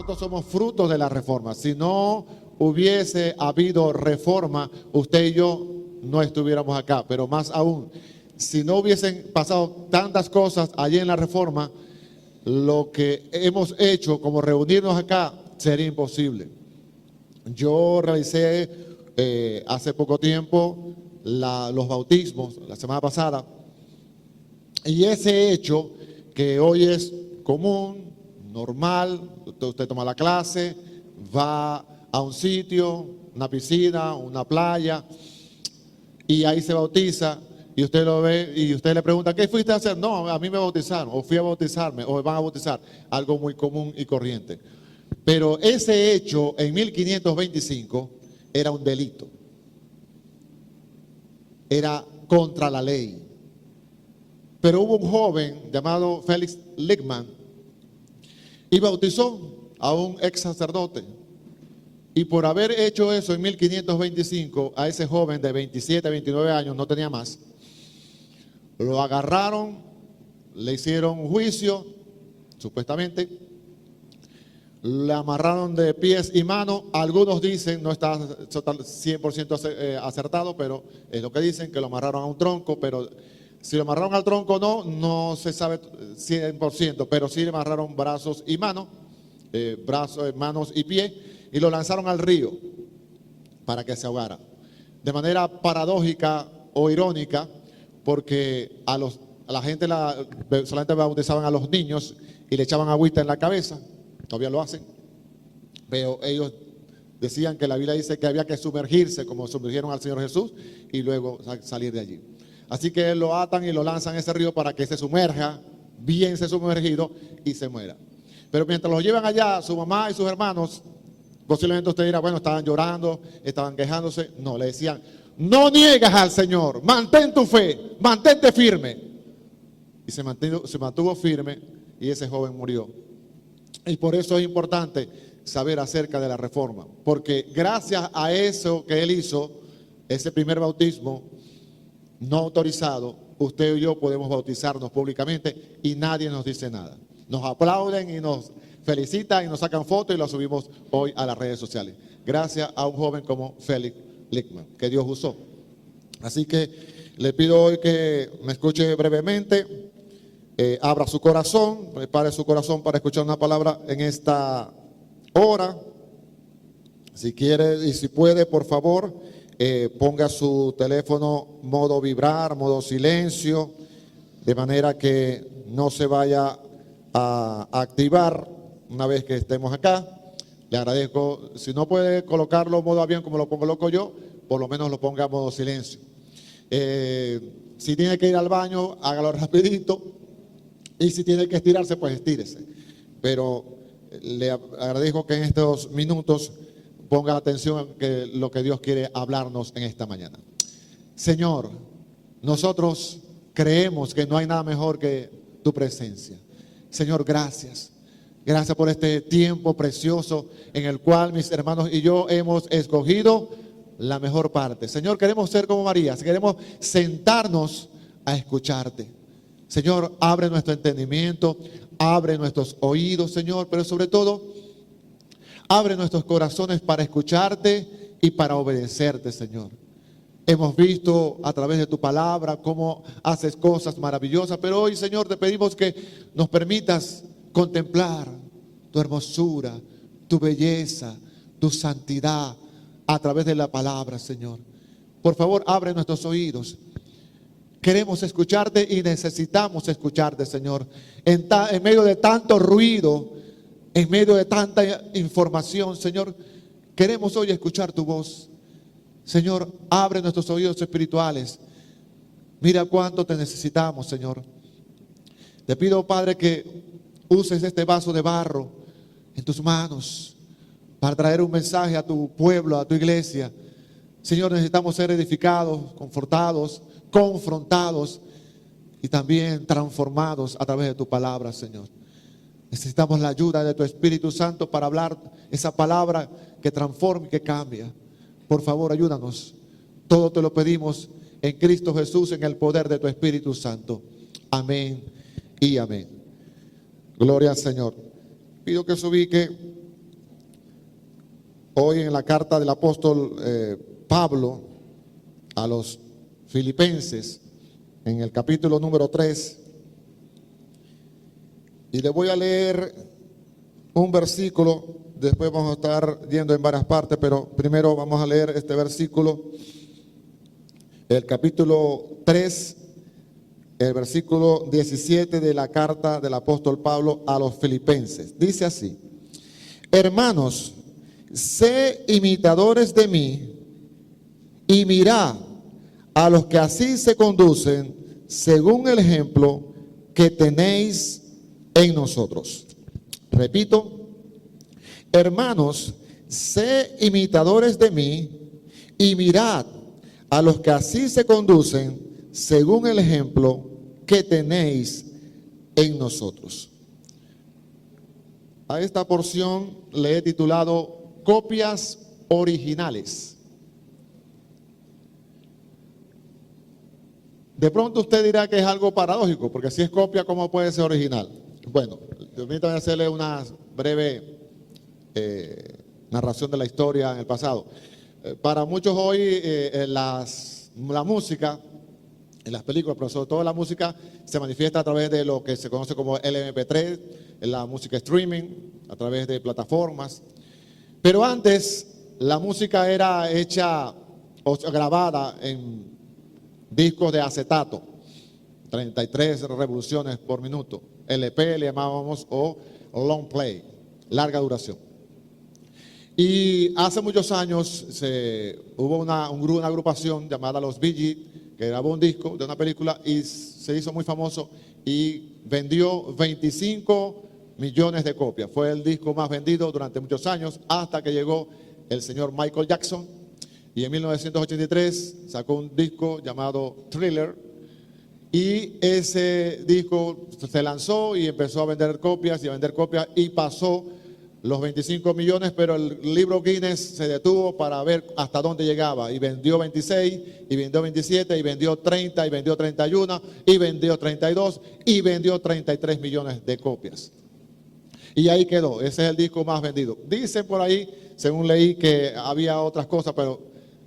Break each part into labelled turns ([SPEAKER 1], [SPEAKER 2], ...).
[SPEAKER 1] nosotros somos frutos de la reforma. Si no hubiese habido reforma, usted y yo no estuviéramos acá. Pero más aún, si no hubiesen pasado tantas cosas allí en la reforma, lo que hemos hecho como reunirnos acá sería imposible. Yo realicé hace poco tiempo los bautismos, la semana pasada, y ese hecho que hoy es común, normal, usted toma la clase, va a un sitio, una piscina, una playa, y ahí se bautiza, y usted lo ve y usted le pregunta, ¿qué fuiste a hacer? No, a mí me bautizaron, o fui a bautizarme, o me van a bautizar, algo muy común y corriente. Pero ese hecho en 1525 era un delito, era contra la ley. Pero hubo un joven llamado Felix Lickman y bautizó a un ex sacerdote. Y por haber hecho eso en 1525, a ese joven de 27, 29 años, no tenía más, lo agarraron, le hicieron un juicio, supuestamente, le amarraron de pies y manos. Algunos dicen, no está 100% acertado, pero es lo que dicen, que lo amarraron a un tronco, pero si lo amarraron al tronco no se sabe 100%, pero sí le amarraron brazos y manos, manos y pies, y lo lanzaron al río para que se ahogara. De manera paradójica o irónica, porque a la gente solamente bautizaban a los niños y le echaban agüita en la cabeza. Todavía lo hacen, pero ellos decían que la Biblia dice que había que sumergirse como sumergieron al Señor Jesús y luego salir de allí. Así que lo atan y lo lanzan a ese río para que se sumerja, bien se sumergido y se muera. Pero mientras los llevan allá, su mamá y sus hermanos, posiblemente usted dirá, bueno, estaban llorando, estaban quejándose. No, le decían, no niegas al Señor, mantén tu fe, mantente firme. Y se mantuvo firme y ese joven murió. Y por eso es importante saber acerca de la reforma, porque gracias a eso que él hizo, ese primer bautismo no autorizado, usted y yo podemos bautizarnos públicamente y nadie nos dice nada. Nos aplauden y nos felicitan y nos sacan fotos y lo subimos hoy a las redes sociales. Gracias a un joven como Felix Lickman, que Dios usó. Así que le pido hoy que me escuche brevemente. Abra su corazón, prepare su corazón para escuchar una palabra en esta hora. Si quiere y si puede, por favor, ponga su teléfono modo vibrar, modo silencio, de manera que no se vaya a activar una vez que estemos acá. Le agradezco, si no puede colocarlo modo avión como lo coloco yo, por lo menos lo ponga modo silencio. Si tiene que ir al baño, hágalo rapidito. Y si tiene que estirarse, pues estírese. Pero le agradezco que en estos minutos ponga atención a lo que Dios quiere hablarnos en esta mañana. Señor, nosotros creemos que no hay nada mejor que tu presencia. Señor, gracias. Gracias por este tiempo precioso en el cual mis hermanos y yo hemos escogido la mejor parte. Señor, queremos ser como María, queremos sentarnos a escucharte. Señor, abre nuestro entendimiento, abre nuestros oídos, Señor, pero sobre todo, abre nuestros corazones para escucharte y para obedecerte, Señor. Hemos visto a través de tu palabra cómo haces cosas maravillosas, pero hoy, Señor, te pedimos que nos permitas contemplar tu hermosura, tu belleza, tu santidad a través de la palabra, Señor. Por favor, abre nuestros oídos. Queremos escucharte y necesitamos escucharte, Señor. En medio de tanto ruido, en medio de tanta información, Señor, queremos hoy escuchar tu voz. Señor, abre nuestros oídos espirituales. Mira cuánto te necesitamos, Señor. Te pido, Padre, que uses este vaso de barro en tus manos para traer un mensaje a tu pueblo, a tu iglesia. Señor, necesitamos ser edificados, confortados, confrontados y también transformados a través de tu palabra, Señor. Necesitamos la ayuda de tu Espíritu Santo para hablar esa palabra que transforma y que cambia. Por favor, ayúdanos. Todo te lo pedimos en Cristo Jesús, en el poder de tu Espíritu Santo. Amén y amén. Gloria al Señor. Pido que se ubique hoy en la carta del apóstol Pablo a los Filipenses, en el capítulo número 3, y le voy a leer un versículo. Después vamos a estar yendo en varias partes, pero primero vamos a leer este versículo, el capítulo 3, el versículo 17 de la carta del apóstol Pablo a los Filipenses. Dice así: hermanos, sé imitadores de mí y mirad a los que así se conducen según el ejemplo que tenéis en nosotros. Repito, hermanos, sé imitadores de mí y mirad a los que así se conducen según el ejemplo que tenéis en nosotros. A esta porción le he titulado copias originales. De pronto usted dirá que es algo paradójico, porque si es copia, ¿cómo puede ser original? Bueno, permítame hacerle una breve narración de la historia en el pasado. Para muchos hoy la música, en las películas, pero sobre todo la música, se manifiesta a través de lo que se conoce como el MP3, la música streaming, a través de plataformas. Pero antes la música era hecha o grabada en discos de acetato, 33 revoluciones por minuto. LP le llamábamos, o long play, larga duración. Y hace muchos años hubo una agrupación llamada Los Bee Gees, que grabó un disco de una película y se hizo muy famoso y vendió 25 millones de copias. Fue el disco más vendido durante muchos años, hasta que llegó el señor Michael Jackson, y en 1983 sacó un disco llamado Thriller, y ese disco se lanzó y empezó a vender copias y pasó los 25 millones, pero el libro Guinness se detuvo para ver hasta dónde llegaba, y vendió 26, y vendió 27, y vendió 30, y vendió 31, y vendió 32, y vendió 33 millones de copias. Y ahí quedó, ese es el disco más vendido. Dicen por ahí, según leí, que había otras cosas, pero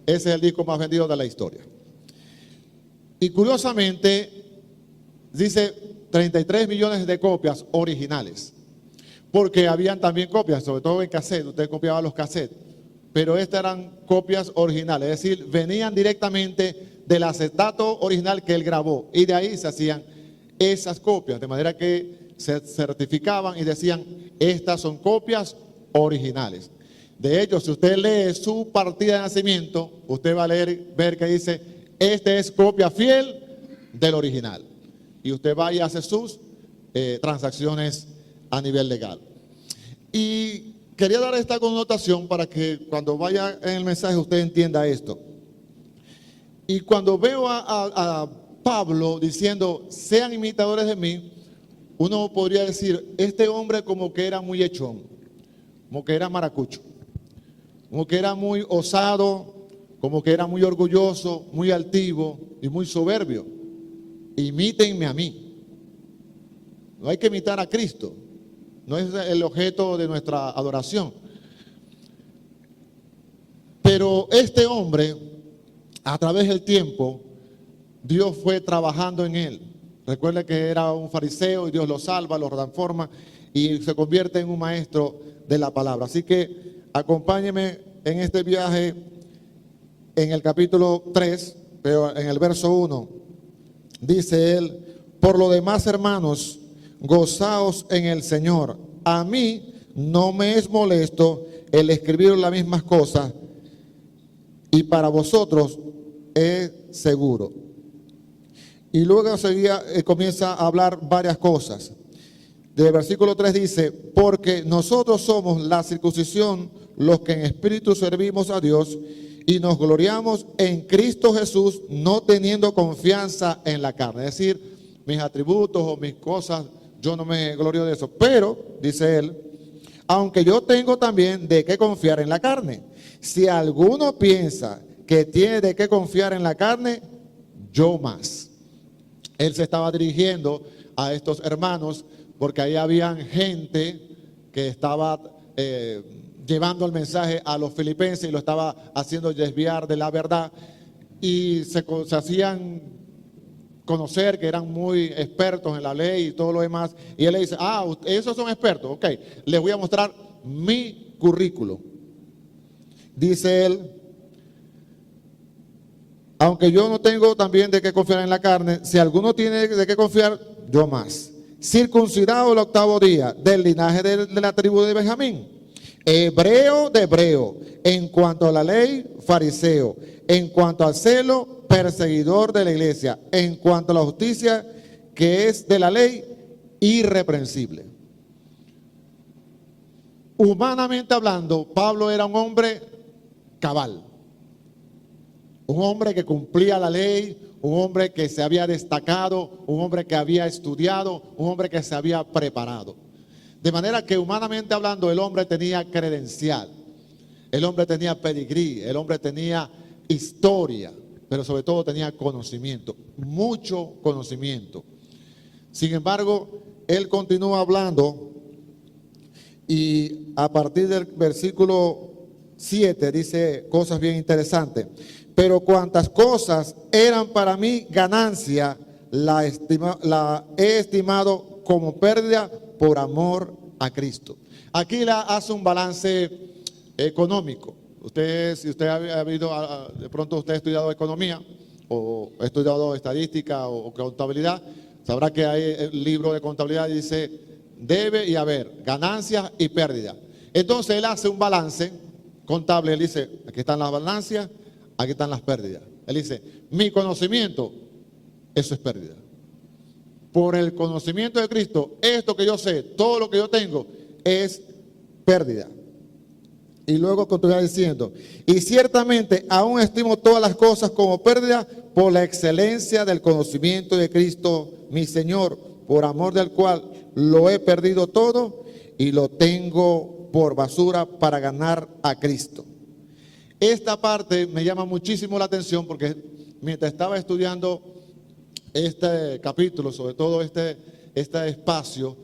[SPEAKER 1] ese es el disco más vendido de la historia. Y curiosamente, dice 33 millones de copias originales, porque habían también copias, sobre todo en cassette. Usted copiaba los cassettes, pero estas eran copias originales, es decir, venían directamente del acetato original que él grabó, y de ahí se hacían esas copias, de manera que se certificaban y decían: estas son copias originales. De hecho, si usted lee su partida de nacimiento, usted va a ver que dice: este es copia fiel del original. Y usted va y hace sus transacciones a nivel legal. Y quería dar esta connotación para que cuando vaya en el mensaje usted entienda esto. Y cuando veo a Pablo diciendo: sean imitadores de mí, uno podría decir: este hombre como que era muy echón, como que era maracucho, como que era muy osado, como que era muy orgulloso, muy altivo y muy soberbio. Imítenme a mí. No hay que imitar a Cristo, no es el objeto de nuestra adoración. Pero este hombre, a través del tiempo, Dios fue trabajando en él. Recuerde que era un fariseo y Dios lo salva, lo transforma y se convierte en un maestro de la palabra. Así que acompáñeme en este viaje en el capítulo 3, pero en el verso 1, dice él: por lo demás, hermanos, gozaos en el Señor. A mí no me es molesto el escribir las mismas cosas, y para vosotros es seguro. Y luego comienza a hablar varias cosas. Del versículo 3 dice: porque nosotros somos la circuncisión, los que en espíritu servimos a Dios, y nos gloriamos en Cristo Jesús, no teniendo confianza en la carne. Es decir, mis atributos o mis cosas, yo no me glorio de eso. Pero, dice él, aunque yo tengo también de qué confiar en la carne. Si alguno piensa que tiene de qué confiar en la carne, yo más. Él se estaba dirigiendo a estos hermanos porque ahí habían gente que estaba llevando el mensaje a los filipenses y lo estaba haciendo desviar de la verdad. Y se hacían conocer que eran muy expertos en la ley y todo lo demás. Y él le dice, esos son expertos, ok, les voy a mostrar mi currículo. Dice él, aunque yo no tengo también de qué confiar en la carne, si alguno tiene de qué confiar, yo más. Circuncidado el 8º día, del linaje de la tribu de Benjamín, hebreo de hebreo, en cuanto a la ley, fariseo, en cuanto al celo, perseguidor de la iglesia, en cuanto a la justicia que es de la ley, irreprensible. Humanamente hablando, Pablo era un hombre cabal, un hombre que cumplía la ley, un hombre que se había destacado, un hombre que había estudiado, un hombre que se había preparado. De manera que humanamente hablando, el hombre tenía credencial, el hombre tenía pedigrí, el hombre tenía historia, pero sobre todo tenía conocimiento, mucho conocimiento. Sin embargo, él continúa hablando y a partir del versículo 7 dice cosas bien interesantes. Pero cuantas cosas eran para mí ganancia, la he estimado como pérdida por amor a Cristo. Aquí hace un balance económico. Si usted ha habido, de pronto usted ha estudiado economía o ha estudiado estadística o contabilidad, sabrá que hay el libro de contabilidad y dice debe y haber, ganancias y pérdidas. Entonces él hace un balance contable, él dice, aquí están las ganancias, aquí están las pérdidas. Él dice, mi conocimiento, eso es pérdida. Por el conocimiento de Cristo, esto que yo sé, todo lo que yo tengo, es pérdida. Y luego continúa diciendo, y ciertamente aún estimo todas las cosas como pérdida por la excelencia del conocimiento de Cristo, mi Señor, por amor del cual lo he perdido todo y lo tengo por basura para ganar a Cristo. Esta parte me llama muchísimo la atención porque mientras estaba estudiando este capítulo, sobre todo este espacio,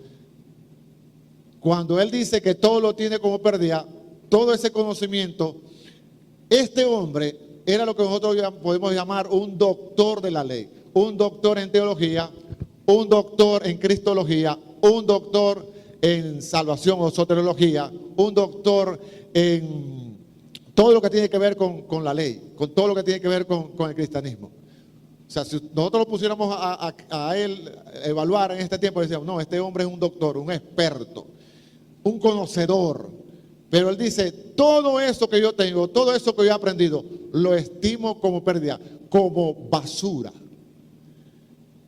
[SPEAKER 1] cuando él dice que todo lo tiene como pérdida, todo ese conocimiento, este hombre era lo que nosotros podemos llamar un doctor de la ley, un doctor en teología, un doctor en cristología, un doctor en salvación o soteriología, un doctor en todo lo que tiene que ver con la ley, con todo lo que tiene que ver con el cristianismo. O sea, si nosotros lo pusiéramos a él evaluar en este tiempo, decíamos, no, este hombre es un doctor, un experto, un conocedor. Pero él dice, todo eso que yo tengo, todo eso que yo he aprendido, lo estimo como pérdida, como basura.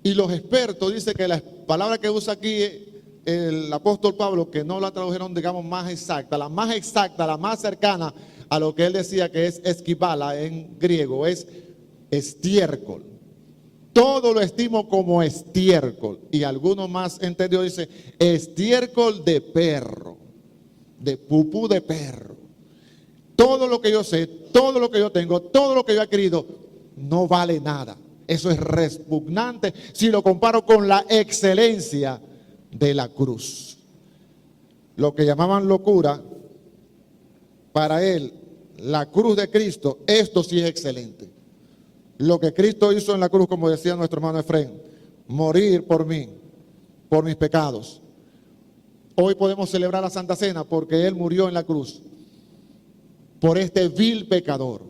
[SPEAKER 1] Y los expertos dicen que la palabra que usa aquí el apóstol Pablo, que no la tradujeron, digamos, más exacta, la más cercana a lo que él decía que es esquibala en griego, es estiércol. Todo lo estimo como estiércol. Y algunos más entendidos dicen estiércol de perro, de pupú de perro. Todo lo que yo sé, todo lo que yo tengo, todo lo que yo he adquirido, no vale nada. Eso es repugnante si lo comparo con la excelencia de la cruz. Lo que llamaban locura, para él, la cruz de Cristo, esto sí es excelente. Lo que Cristo hizo en la cruz, como decía nuestro hermano Efraín, morir por mí, por mis pecados. Hoy podemos celebrar la Santa Cena porque Él murió en la cruz por este vil pecador.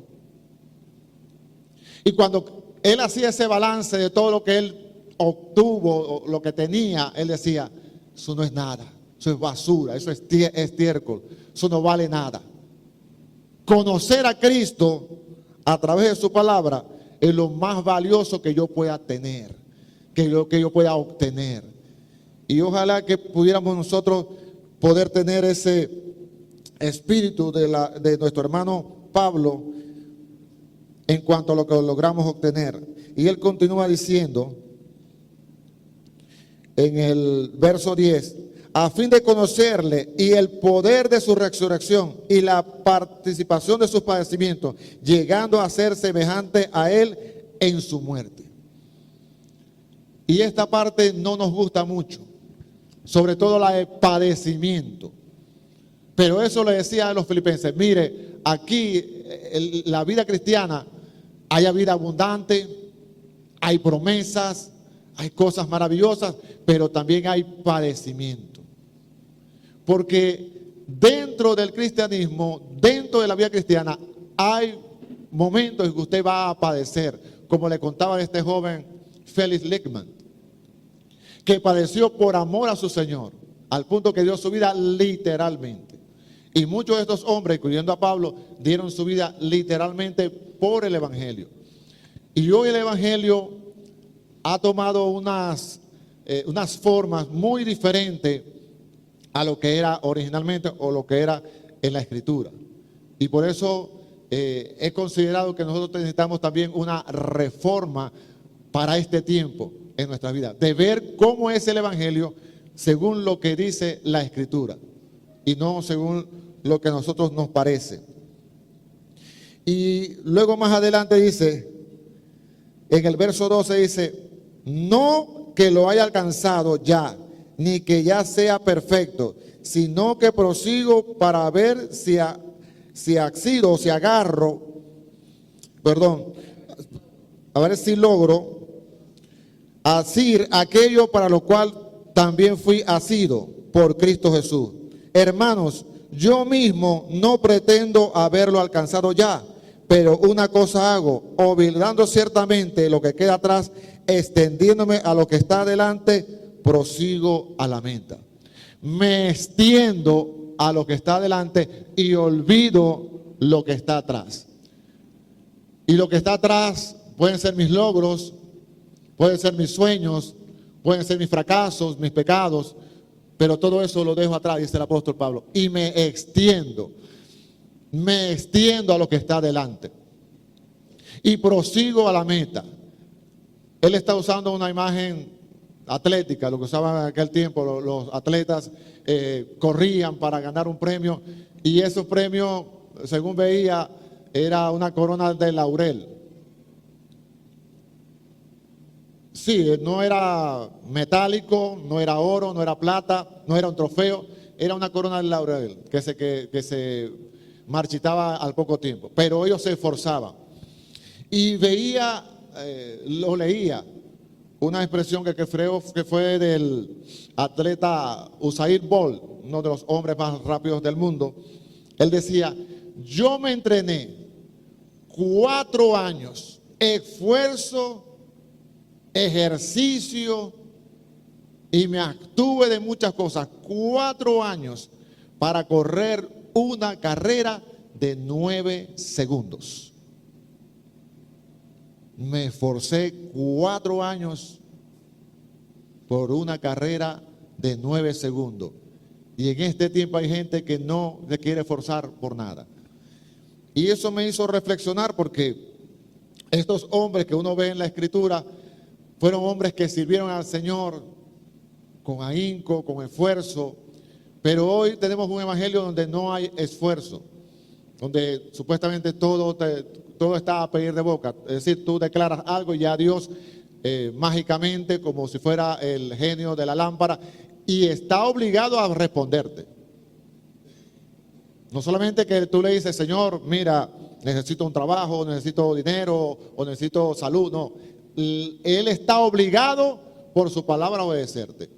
[SPEAKER 1] Y cuando Él hacía ese balance de todo lo que Él obtuvo, o lo que tenía, Él decía, eso no es nada, eso es basura, eso es estiércol, eso no vale nada. Conocer a Cristo a través de su palabra es lo más valioso que yo pueda tener, que yo pueda obtener. Y ojalá que pudiéramos nosotros poder tener ese espíritu de nuestro hermano Pablo en cuanto a lo que logramos obtener. Y él continúa diciendo en el verso 10, a fin de conocerle y el poder de su resurrección y la participación de sus padecimientos, llegando a ser semejante a él en su muerte. Y esta parte no nos gusta mucho, sobre todo la de padecimiento. Pero eso le decía a los filipenses: mire, aquí la vida cristiana, hay vida abundante, hay promesas, hay cosas maravillosas, pero también hay padecimiento. Porque dentro del cristianismo, dentro de la vida cristiana, hay momentos en que usted va a padecer, como le contaba este joven Felix Lickman, que padeció por amor a su Señor, al punto que dio su vida literalmente. Y muchos de estos hombres, incluyendo a Pablo, dieron su vida literalmente por el Evangelio. Y hoy el Evangelio ha tomado unas formas muy diferentes a lo que era originalmente o lo que era en la Escritura. Y por eso he considerado que nosotros necesitamos también una reforma para este tiempo en nuestra vida, de ver cómo es el Evangelio según lo que dice la Escritura y no según lo que a nosotros nos parece. Y luego más adelante dice, en el verso 12 dice: no que lo haya alcanzado ya, ni que ya sea perfecto, sino que prosigo para ver si accido o si agarro, a ver si logro asir aquello para lo cual también fui asido por Cristo Jesús. Hermanos, yo mismo no pretendo haberlo alcanzado ya, pero una cosa hago, olvidando ciertamente lo que queda atrás, extendiéndome a lo que está adelante, prosigo a la meta. Me extiendo a lo que está adelante y olvido lo que está atrás. Y lo que está atrás pueden ser mis logros, pueden ser mis sueños, pueden ser mis fracasos, mis pecados, pero todo eso lo dejo atrás, dice el apóstol Pablo, y me extiendo a lo que está adelante y prosigo a la meta. Él está usando una imagen atlética, lo que usaban en aquel tiempo. Los atletas corrían para ganar un premio, y esos premios, según veía, era una corona de laurel. Sí, no era metálico, no era oro, no era plata, no era un trofeo, era una corona de laurel que se marchitaba al poco tiempo, pero ellos se esforzaban. Y veía, lo leía, una expresión que creo que fue del atleta Usain Bolt, uno de los hombres más rápidos del mundo. Él decía: yo me entrené 4 años, esfuerzo, ejercicio, y me abstuve de muchas cosas, 4 años para correr una carrera de 9 segundos. Me esforcé 4 años por una carrera de 9 segundos. Y en este tiempo hay gente que no se quiere esforzar por nada. Y eso me hizo reflexionar, porque estos hombres que uno ve en la Escritura fueron hombres que sirvieron al Señor con ahínco, con esfuerzo. Pero hoy tenemos un evangelio donde no hay esfuerzo, donde supuestamente todo está a pedir de boca. Es decir, tú declaras algo y ya Dios mágicamente, como si fuera el genio de la lámpara, y está obligado a responderte. No solamente que tú le dices: Señor, mira, necesito un trabajo, necesito dinero o necesito salud. No, Él está obligado por su palabra a obedecerte.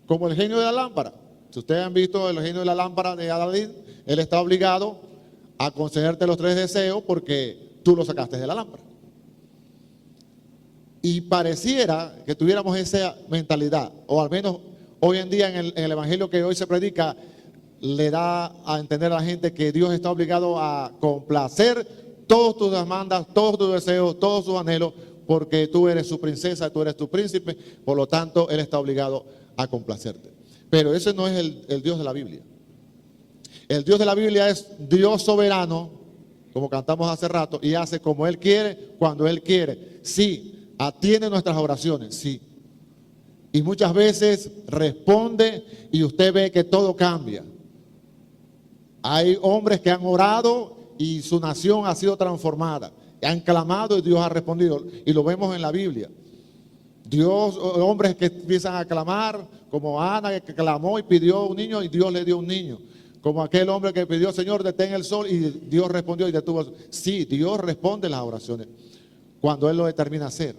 [SPEAKER 1] Como el genio de la lámpara. Si ustedes han visto el genio de la lámpara de Aladín, él está obligado a concederte los 3 deseos porque tú lo sacaste de la lámpara. Y pareciera que tuviéramos esa mentalidad, o al menos hoy en día en el evangelio que hoy se predica, le da a entender a la gente que Dios está obligado a complacer todas tus demandas, todos tus deseos, todos sus anhelos, porque tú eres su princesa, tú eres tu príncipe, por lo tanto Él está obligado a complacerte. Pero ese no es el Dios de la Biblia. El Dios de la Biblia es Dios soberano, como cantamos hace rato, y hace como Él quiere, cuando Él quiere. Sí, atiende nuestras oraciones, sí. Y muchas veces responde y usted ve que todo cambia. Hay hombres que han orado y su nación ha sido transformada. Han clamado y Dios ha respondido. Y lo vemos en la Biblia. Dios, hombres que empiezan a clamar, como Ana, que clamó y pidió un niño y Dios le dio un niño. Como aquel hombre que pidió, Señor, detén el sol, y Dios respondió y detuvo el sol. Sí, Dios responde las oraciones cuando Él lo determina hacer.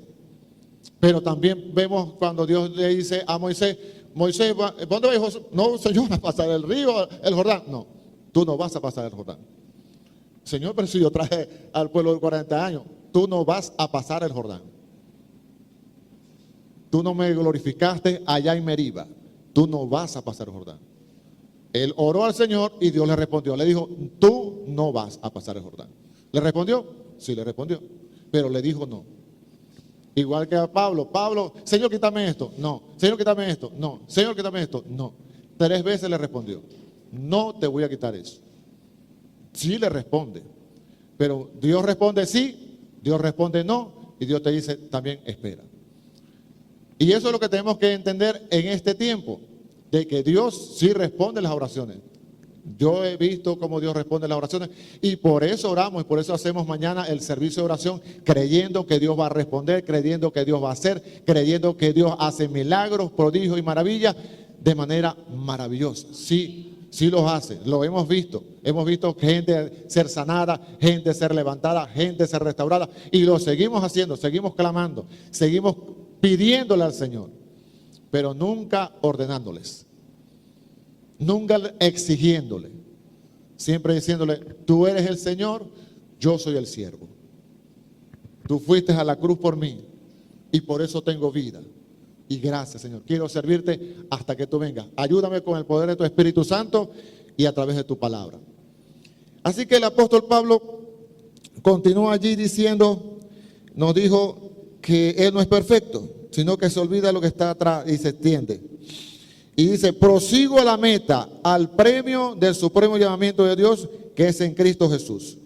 [SPEAKER 1] Pero también vemos cuando Dios le dice a Moisés, Moisés, ¿dónde va, hijo? No, Señor, a pasar el río, el Jordán. No, tú no vas a pasar el Jordán. Señor, pero si yo traje al pueblo de 40 años, tú no vas a pasar el Jordán. Tú no me glorificaste allá en Meriba. Tú no vas a pasar el Jordán. Él oró al Señor y Dios le respondió. Le dijo, tú no vas a pasar el Jordán. ¿Le respondió? Sí, le respondió. Pero le dijo no. Igual que a Pablo. Pablo, Señor, quítame esto. No. Señor, quítame esto. No. Señor, quítame esto. No. 3 veces le respondió. No te voy a quitar eso. Sí le responde. Pero Dios responde sí, Dios responde no, y Dios te dice también espera. Y eso es lo que tenemos que entender en este tiempo, de que Dios sí responde las oraciones. Yo he visto cómo Dios responde las oraciones y por eso oramos y por eso hacemos mañana el servicio de oración, creyendo que Dios va a responder, creyendo que Dios va a hacer, creyendo que Dios hace milagros, prodigios y maravillas de manera maravillosa. Sí, sí los hace, lo hemos visto gente ser sanada, gente ser levantada, gente ser restaurada y lo seguimos haciendo, seguimos clamando, seguimos pidiéndole al Señor, pero nunca ordenándoles. Nunca exigiéndole, siempre diciéndole, tú eres el Señor, yo soy el siervo. Tú fuiste a la cruz por mí y por eso tengo vida. Y gracias, Señor. Quiero servirte hasta que tú vengas. Ayúdame con el poder de tu Espíritu Santo y a través de tu palabra. Así que el apóstol Pablo continuó allí diciendo, nos dijo que él no es perfecto, sino que se olvida lo que está atrás y se extiende. Y dice, prosigo a la meta, al premio del supremo llamamiento de Dios, que es en Cristo Jesús.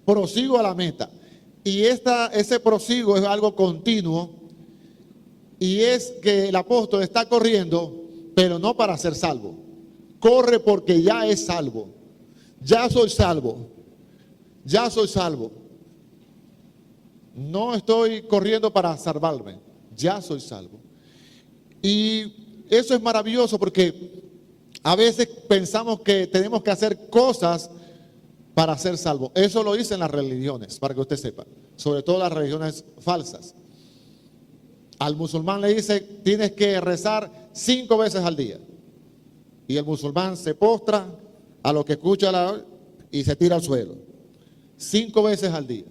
[SPEAKER 1] Prosigo a la meta. Y ese prosigo es algo continuo. Y es que el apóstol está corriendo, pero no para ser salvo. Corre porque ya es salvo. Ya soy salvo. Ya soy salvo. No estoy corriendo para salvarme. Ya soy salvo. Y eso es maravilloso porque a veces pensamos que tenemos que hacer cosas para ser salvos. Eso lo dicen las religiones, para que usted sepa. Sobre todo las religiones falsas. Al musulmán le dice, tienes que rezar 5 veces al día. Y el musulmán se postra a lo que escucha y se tira al suelo. 5 veces al día.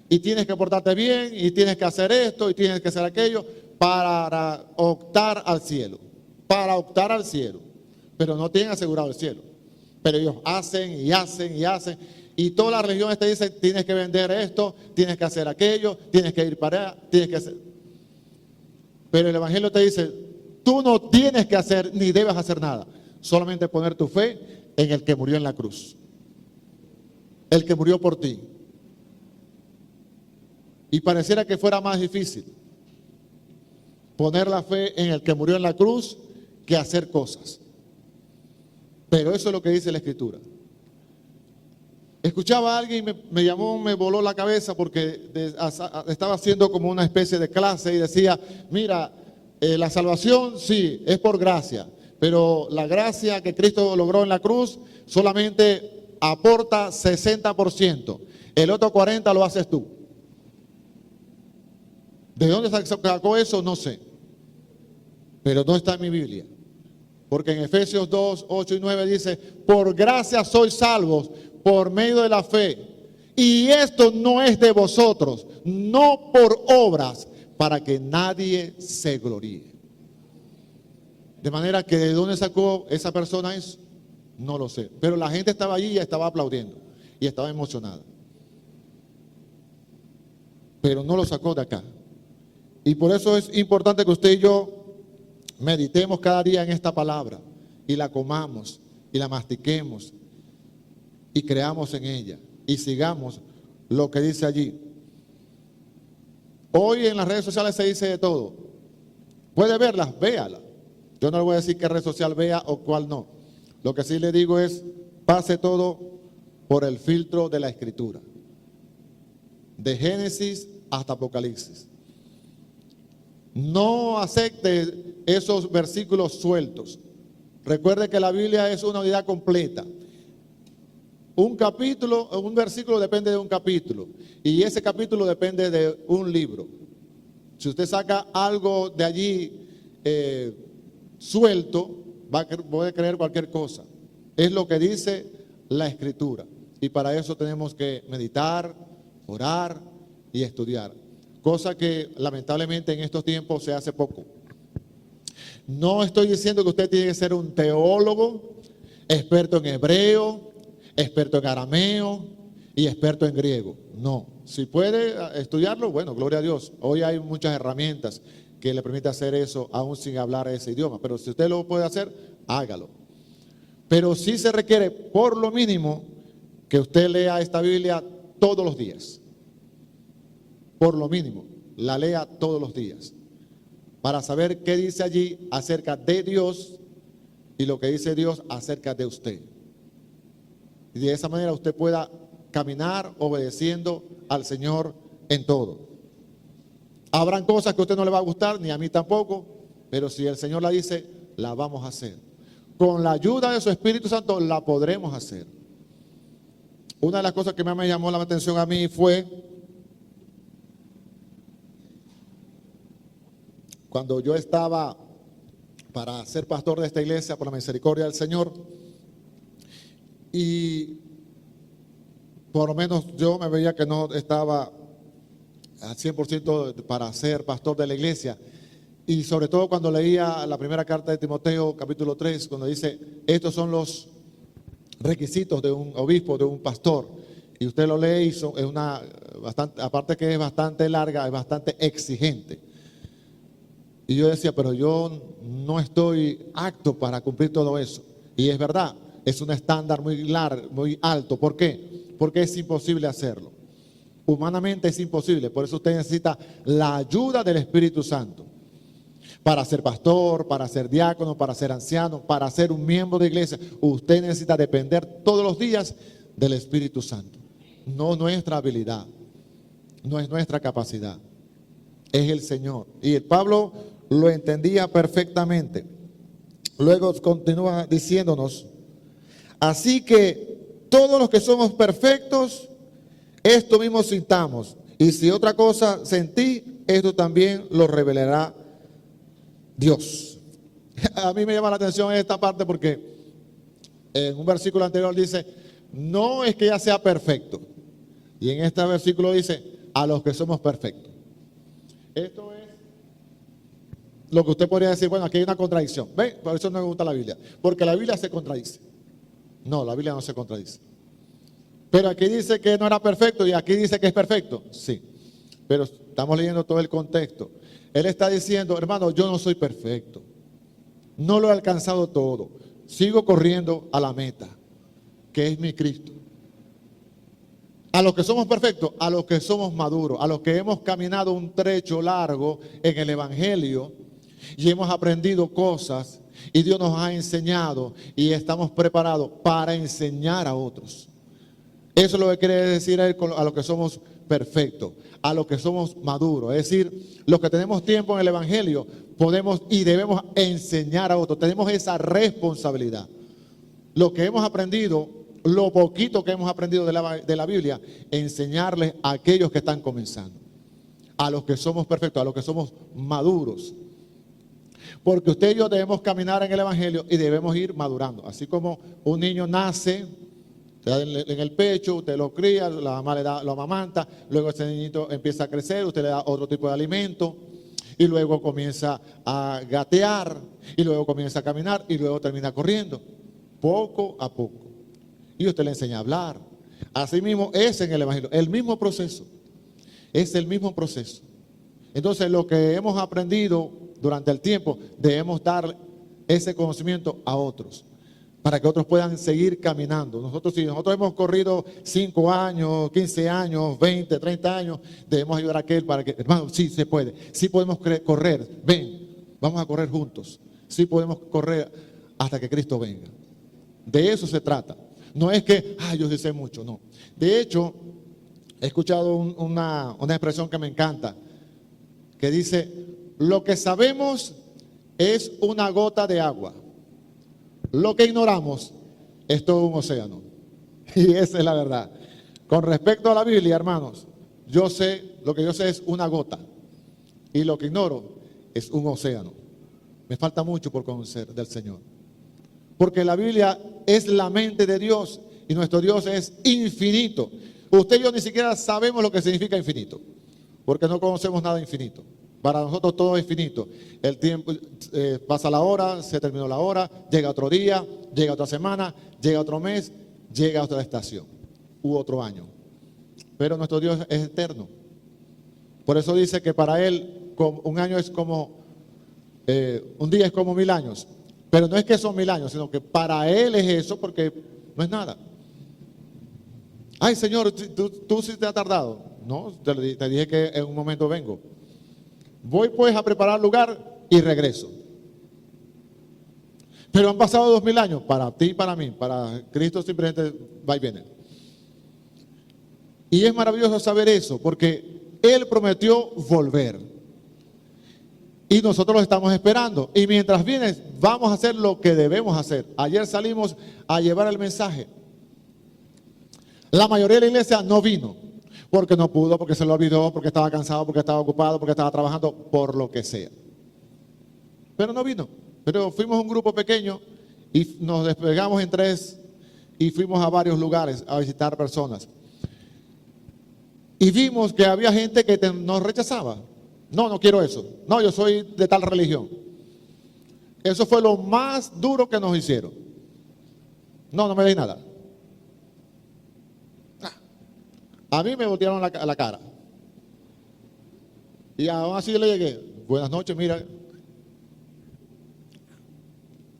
[SPEAKER 1] Y tienes que portarte bien, y tienes que hacer esto, y tienes que hacer aquello, para optar al cielo. Para optar al cielo, pero no tienen asegurado el cielo. Pero ellos hacen y hacen y hacen. Y todas las religiones te dicen, tienes que vender esto, tienes que hacer aquello, tienes que ir para allá, tienes que hacer. Pero el Evangelio te dice, tú no tienes que hacer ni debes hacer nada. Solamente poner tu fe en el que murió en la cruz. El que murió por ti. Y pareciera que fuera más difícil poner la fe en el que murió en la cruz que hacer cosas. Pero eso es lo que dice la Escritura. Escuchaba a alguien y me llamó, me voló la cabeza porque estaba haciendo como una especie de clase y decía, mira, la salvación sí, es por gracia, pero la gracia que Cristo logró en la cruz solamente aporta 60%, el otro 40% lo haces tú. ¿De dónde sacó eso? No sé, pero no está en mi Biblia. Porque en Efesios 2, 8 y 9 dice, por gracia sois salvos por medio de la fe. Y esto no es de vosotros, no por obras, para que nadie se gloríe. De manera que de dónde sacó esa persona eso, no lo sé. Pero la gente estaba allí y estaba aplaudiendo y estaba emocionada. Pero no lo sacó de acá. Y por eso es importante que usted y yo meditemos cada día en esta palabra y la comamos y la mastiquemos y creamos en ella y sigamos lo que dice allí. Hoy en las redes sociales se dice de todo. Puede verlas, véala. Yo no le voy a decir qué red social vea o cuál no. Lo que sí le digo es, pase todo por el filtro de la Escritura. De Génesis hasta Apocalipsis. No acepte esos versículos sueltos. Recuerde que la Biblia es una unidad completa. Un capítulo, un versículo depende de un capítulo. Y ese capítulo depende de un libro. Si usted saca algo de allí suelto, puede creer cualquier cosa. Es lo que dice la Escritura. Y para eso tenemos que meditar, orar y estudiar. Cosa que lamentablemente en estos tiempos se hace poco. No estoy diciendo que usted tiene que ser un teólogo, experto en hebreo, experto en arameo y experto en griego. No, si puede estudiarlo, bueno, gloria a Dios. Hoy hay muchas herramientas que le permiten hacer eso aún sin hablar ese idioma. Pero si usted lo puede hacer, hágalo. Pero sí se requiere, por lo mínimo, que usted lea esta Biblia todos los días. Por lo mínimo, la lea todos los días. Para saber qué dice allí acerca de Dios y lo que dice Dios acerca de usted. Y de esa manera usted pueda caminar obedeciendo al Señor en todo. Habrán cosas que a usted no le va a gustar, ni a mí tampoco, pero si el Señor la dice, la vamos a hacer. Con la ayuda de su Espíritu Santo la podremos hacer. Una de las cosas que más me llamó la atención a mí fue cuando yo estaba para ser pastor de esta iglesia por la misericordia del Señor, y por lo menos yo me veía que no estaba al 100% para ser pastor de la iglesia. Y sobre todo cuando leía la primera carta de Timoteo, capítulo 3, cuando dice, estos son los requisitos de un obispo, de un pastor. Y usted lo lee y es una, aparte que es bastante larga, es bastante exigente. Y yo decía, pero yo no estoy apto para cumplir todo eso. Y es verdad, es un estándar muy largo, muy alto. ¿Por qué? Porque es imposible hacerlo. Humanamente es imposible. Por eso usted necesita la ayuda del Espíritu Santo. Para ser pastor, para ser diácono, para ser anciano, para ser un miembro de iglesia, usted necesita depender todos los días del Espíritu Santo. No nuestra habilidad, no es nuestra capacidad, es el Señor. Y el Pablo lo entendía perfectamente. Luego continúa diciéndonos, así que todos los que somos perfectos, esto mismo sintamos. Y si otra cosa sentí, esto también lo revelará Dios. A mí me llama la atención esta parte porque en un versículo anterior dice, no es que ya sea perfecto. Y en este versículo dice, a los que somos perfectos. Esto es lo que usted podría decir, bueno, aquí hay una contradicción. ¿Ve? Por eso no me gusta la Biblia. Porque la Biblia se contradice. No, la Biblia no se contradice. Pero aquí dice que no era perfecto y aquí dice que es perfecto. Sí. Pero estamos leyendo todo el contexto. Él está diciendo, hermano, yo no soy perfecto. No lo he alcanzado todo. Sigo corriendo a la meta, que es mi Cristo. A los que somos perfectos, a los que somos maduros, a los que hemos caminado un trecho largo en el Evangelio y hemos aprendido cosas y Dios nos ha enseñado y estamos preparados para enseñar a otros. Eso es lo que quiere decir él a los que somos perfectos, a los que somos maduros. Es decir, los que tenemos tiempo en el Evangelio podemos y debemos enseñar a otros. Tenemos esa responsabilidad. Lo que hemos aprendido, lo poquito que hemos aprendido de la Biblia, enseñarles a aquellos que están comenzando. A los que somos perfectos, a los que somos maduros. Porque usted y yo debemos caminar en el Evangelio y debemos ir madurando. Así como un niño nace en el pecho, usted lo cría, la mamá lo amamanta, luego ese niñito empieza a crecer, usted le da otro tipo de alimento y luego comienza a gatear y luego comienza a caminar y luego termina corriendo, poco a poco. Y usted le enseña a hablar. Así mismo es en el Evangelio, el mismo proceso, es el mismo proceso. Entonces lo que hemos aprendido durante el tiempo, debemos dar ese conocimiento a otros, para que otros puedan seguir caminando. Si nosotros hemos corrido 5 años, 15 años, 20, 30 años, debemos ayudar a aquel para que, hermano, sí se puede, sí podemos correr, ven, vamos a correr juntos, sí podemos correr hasta que Cristo venga. De eso se trata. No es que, yo sí sé mucho, no. De hecho, he escuchado una expresión que me encanta, que dice, lo que sabemos es una gota de agua. Lo que ignoramos es todo un océano. Y esa es la verdad. Con respecto a la Biblia, hermanos, yo sé, lo que yo sé es una gota. Y lo que ignoro es un océano. Me falta mucho por conocer del Señor. Porque la Biblia es la mente de Dios y nuestro Dios es infinito. Usted y yo ni siquiera sabemos lo que significa infinito, porque no conocemos nada infinito. Para nosotros todo es finito. El tiempo, pasa la hora, se terminó la hora, llega otro día, llega otra semana, llega otro mes, llega otra estación u otro año. Pero nuestro Dios es eterno. Por eso dice que para Él un año es como, un día es como 1000 años. Pero no es que son 1000 años, sino que para Él es eso, porque no es nada. Ay, Señor, tú sí te has tardado. No, te dije que en un momento vengo. Voy pues a preparar lugar y regreso. Pero han pasado 2000 años, para ti y para mí. Para Cristo simplemente va y viene. Y es maravilloso saber eso, porque Él prometió volver. Y nosotros lo estamos esperando. Y mientras vienes, vamos a hacer lo que debemos hacer. Ayer salimos a llevar el mensaje. La mayoría de la iglesia no vino. Porque no pudo, porque se lo olvidó, porque estaba cansado, porque estaba ocupado, porque estaba trabajando, por lo que sea. Pero no vino. Pero fuimos un grupo pequeño y nos despegamos en 3 y fuimos a varios lugares a visitar personas. Y vimos que había gente que nos rechazaba. No, no quiero eso. No, yo soy de tal religión. Eso fue lo más duro que nos hicieron. No, no me deis nada. A mí me voltearon la cara. Y aún así le llegué. Buenas noches, mira.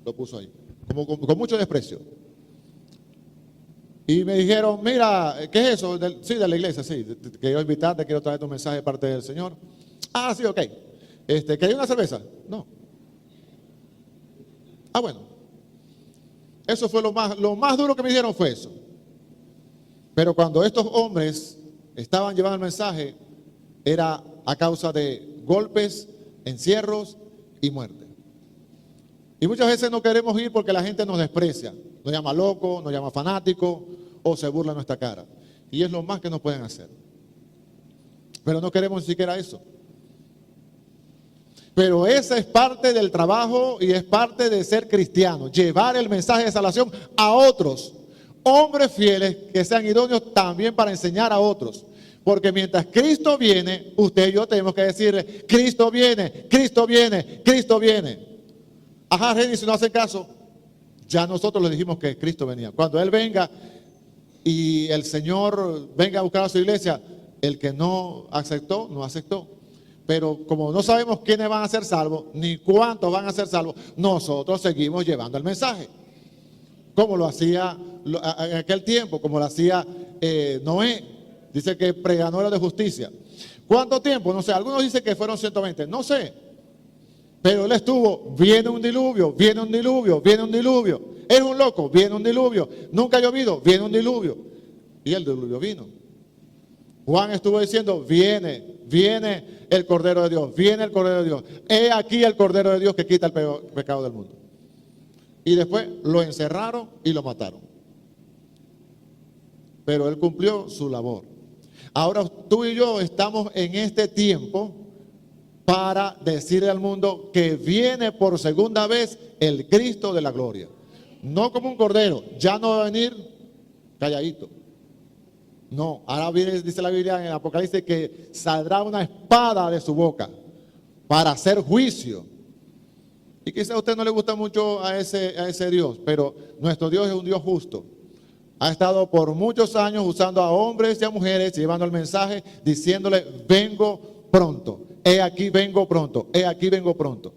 [SPEAKER 1] Lo puso ahí. Con mucho desprecio. Y me dijeron, mira, ¿qué es eso? Sí, de la iglesia, sí. Te quiero invitar, te quiero traer tu mensaje de parte del Señor. Ah, sí, ok. ¿Quería una cerveza? No. Ah, bueno. Eso fue lo más duro que me dijeron fue eso. Pero cuando estos hombres estaban llevando el mensaje, era a causa de golpes, encierros y muerte. Y muchas veces no queremos ir porque la gente nos desprecia, nos llama loco, nos llama fanático o se burla en nuestra cara. Y es lo más que nos pueden hacer. Pero no queremos ni siquiera eso. Pero esa es parte del trabajo y es parte de ser cristiano, llevar el mensaje de salvación a otros. Hombres fieles que sean idóneos también para enseñar a otros. Porque mientras Cristo viene, usted y yo tenemos que decirle, Cristo viene, Cristo viene, Cristo viene. Ajá, Jenny, si no hacen caso, ya nosotros le dijimos que Cristo venía. Cuando Él venga y el Señor venga a buscar a su iglesia, el que no aceptó, no aceptó. Pero como no sabemos quiénes van a ser salvos, ni cuántos van a ser salvos, nosotros seguimos llevando el mensaje. Como lo hacía en aquel tiempo, como lo hacía Noé. Dice que pregonador de justicia. ¿Cuánto tiempo? No sé. Algunos dicen que fueron 120. No sé. Pero él estuvo, viene un diluvio, viene un diluvio, viene un diluvio. Es un loco, viene un diluvio. Nunca ha llovido, viene un diluvio. Y el diluvio vino. Juan estuvo diciendo, viene el Cordero de Dios, viene el Cordero de Dios. He aquí el Cordero de Dios que quita el pecado del mundo. Y después lo encerraron y lo mataron. Pero él cumplió su labor. Ahora tú y yo estamos en este tiempo para decirle al mundo que viene por segunda vez el Cristo de la gloria. No como un cordero, ya no va a venir calladito. No, ahora viene, dice la Biblia en el Apocalipsis, que saldrá una espada de su boca para hacer juicio. Y quizás a usted no le gusta mucho a ese Dios, pero nuestro Dios es un Dios justo. Ha estado por muchos años usando a hombres y a mujeres, llevando el mensaje, diciéndole, vengo pronto, he aquí vengo pronto, he aquí vengo pronto.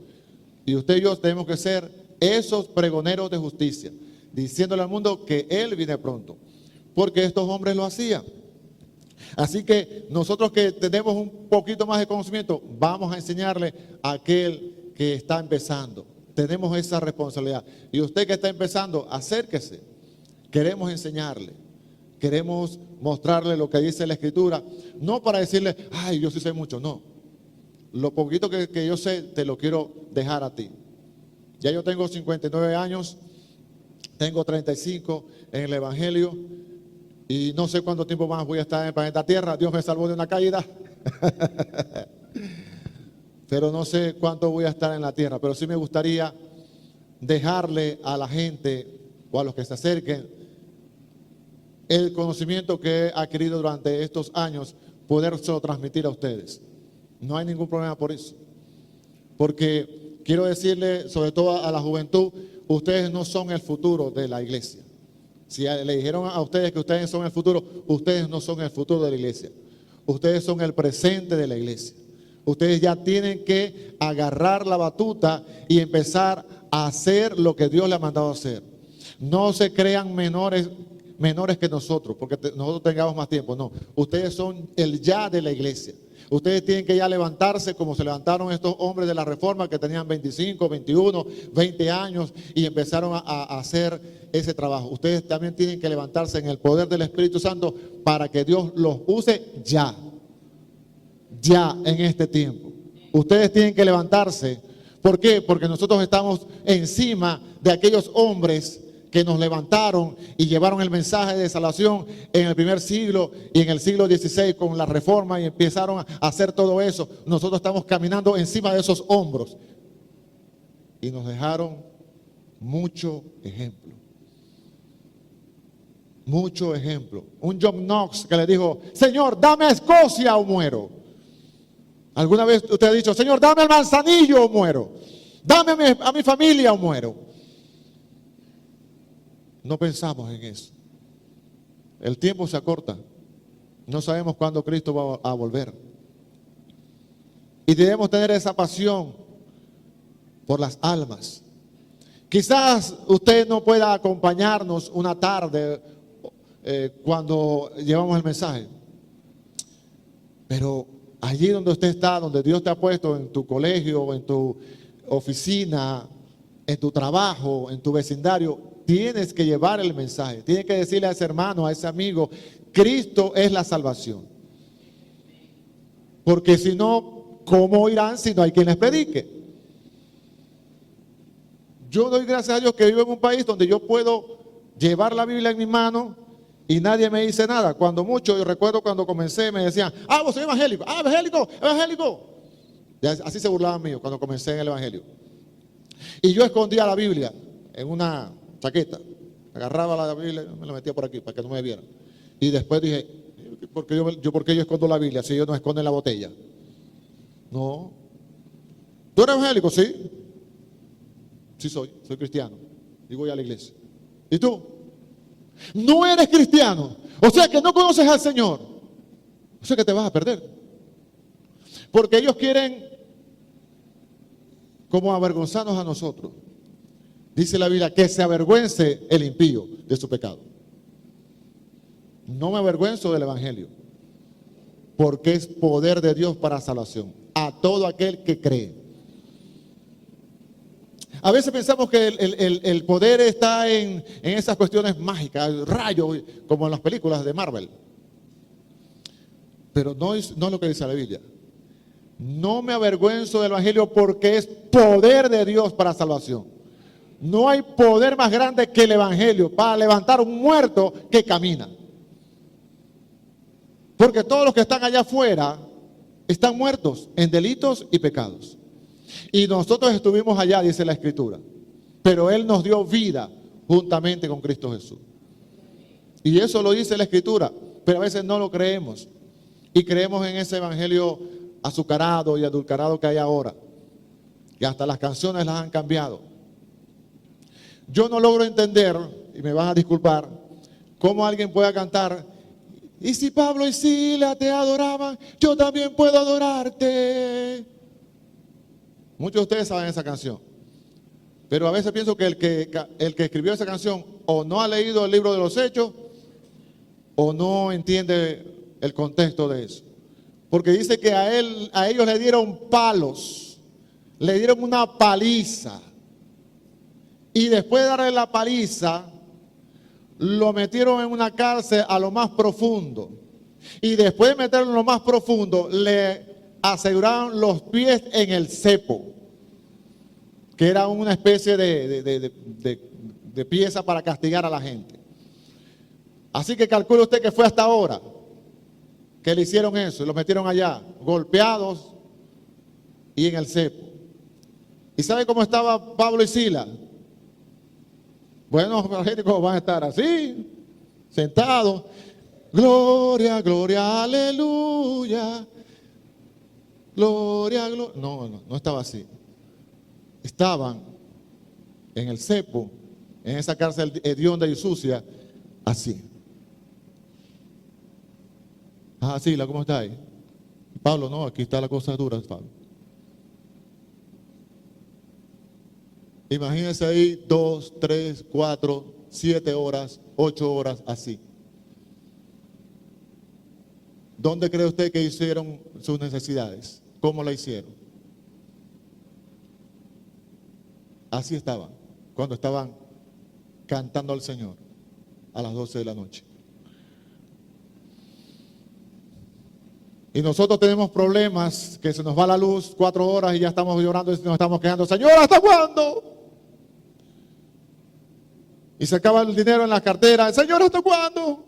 [SPEAKER 1] Y usted y yo tenemos que ser esos pregoneros de justicia, diciéndole al mundo que Él viene pronto, porque estos hombres lo hacían. Así que nosotros que tenemos un poquito más de conocimiento, vamos a enseñarle a aquel que está empezando. Tenemos esa responsabilidad. Y usted que está empezando, acérquese. Queremos enseñarle. Queremos mostrarle lo que dice la Escritura. No para decirle, ay, yo sí sé mucho. No. Lo poquito que yo sé, te lo quiero dejar a ti. Ya yo tengo 59 años Tengo 35 en el Evangelio y no sé cuánto tiempo más voy a estar en el planeta Tierra. Dios me salvó de una caída. Pero no sé cuánto voy a estar en la tierra. Pero sí me gustaría dejarle a la gente o a los que se acerquen el conocimiento que he adquirido durante estos años, podérselo transmitir a ustedes. No hay ningún problema por eso. Porque quiero decirle, sobre todo a la juventud, ustedes no son el futuro de la iglesia. Si le dijeron a ustedes que ustedes son el futuro, ustedes no son el futuro de la iglesia. Ustedes son el presente de la iglesia. Ustedes ya tienen que agarrar la batuta y empezar a hacer lo que Dios le ha mandado a hacer. No se crean menores que nosotros, porque nosotros tengamos más tiempo. No, ustedes son el ya de la iglesia. Ustedes tienen que ya levantarse como se levantaron estos hombres de la Reforma que tenían 25, 21, 20 años y empezaron a hacer ese trabajo. Ustedes también tienen que levantarse en el poder del Espíritu Santo para que Dios los use ya en este tiempo. Ustedes tienen que levantarse. ¿Por qué? Porque nosotros estamos encima de aquellos hombres que nos levantaron y llevaron el mensaje de salvación en el primer siglo y en el siglo XVI con la Reforma y empezaron a hacer todo eso. Nosotros estamos caminando encima de esos hombros y nos dejaron mucho ejemplo. Mucho ejemplo. Un John Knox que le dijo: Señor, dame a Escocia o muero. ¿Alguna vez usted ha dicho: Señor, dame el Manzanillo o muero? Dame a mi familia o muero. No pensamos en eso. El tiempo se acorta. No sabemos cuándo Cristo va a volver. Y debemos tener esa pasión por las almas. Quizás usted no pueda acompañarnos una tarde cuando llevamos el mensaje. Pero allí donde usted está, donde Dios te ha puesto, en tu colegio, en tu oficina, en tu trabajo, en tu vecindario, tienes que llevar el mensaje. Tienes que decirle a ese hermano, a ese amigo: Cristo es la salvación. Porque si no, ¿cómo irán si no hay quien les predique? Yo doy gracias a Dios que vivo en un país donde yo puedo llevar la Biblia en mi mano y nadie me dice nada. Cuando mucho, yo recuerdo cuando comencé, me decían: vos soy evangélico, evangélico. Y así se burlaban mío cuando comencé en el evangelio. Y yo escondía la Biblia en una chaqueta, agarraba la Biblia y me la metía por aquí para que no me vieran. Y después dije: ¿por qué yo escondo la Biblia si ellos no esconden la botella? No. ¿Tú eres evangélico? Sí. Sí soy cristiano y voy a la iglesia. ¿Y tú? No eres cristiano, o sea que no conoces al Señor, o sea que te vas a perder. Porque ellos quieren como avergonzarnos a nosotros. Dice la Biblia que se avergüence el impío de su pecado. No me avergüenzo del evangelio, porque es poder de Dios para salvación a todo aquel que cree. A veces pensamos que el poder está en esas cuestiones mágicas, el rayo, como en las películas de Marvel. Pero no es lo que dice la Biblia. No me avergüenzo del evangelio porque es poder de Dios para salvación. No hay poder más grande que el evangelio para levantar un muerto que camina. Porque todos los que están allá afuera están muertos en delitos y pecados. Y nosotros estuvimos allá, dice la Escritura, pero Él nos dio vida juntamente con Cristo Jesús. Y eso lo dice la Escritura, pero a veces no lo creemos. Y creemos en ese evangelio azucarado y adulterado que hay ahora. Y hasta las canciones las han cambiado. Yo no logro entender, y me van a disculpar, cómo alguien pueda cantar: y si Pablo y Silas te adoraban, yo también puedo adorarte. Muchos de ustedes saben esa canción. Pero a veces pienso que el que escribió esa canción o no ha leído el libro de los Hechos o no entiende el contexto de eso. Porque dice que a ellos le dieron palos, le dieron una paliza. Y después de darle la paliza, lo metieron en una cárcel a lo más profundo. Y después de meterlo en lo más profundo, le aseguraron los pies en el cepo, que era una especie de de pieza para castigar a la gente. Así que calcule usted que fue hasta ahora que le hicieron eso y los metieron allá, golpeados y en el cepo. ¿Y sabe cómo estaba Pablo y Silas? Bueno, la gente como van a estar así, sentados. Gloria, gloria, aleluya. Gloria, gloria. No estaba así. Estaban en el cepo, en esa cárcel hedionda y sucia, así. Ah, Sila, ¿cómo está ahí? Pablo, no, aquí está la cosa dura, Pablo. Imagínense ahí 2, 3, 4, 7 horas, 8 horas así. ¿Dónde cree usted que hicieron sus necesidades? ¿Cómo la hicieron? Así estaban, cuando estaban cantando al Señor a las 12 de la noche. Y nosotros tenemos problemas, que se nos va la luz 4 horas y ya estamos llorando y nos estamos quejando. Señor, ¿hasta cuándo? Y se acaba el dinero en la cartera. Señor, ¿hasta cuándo?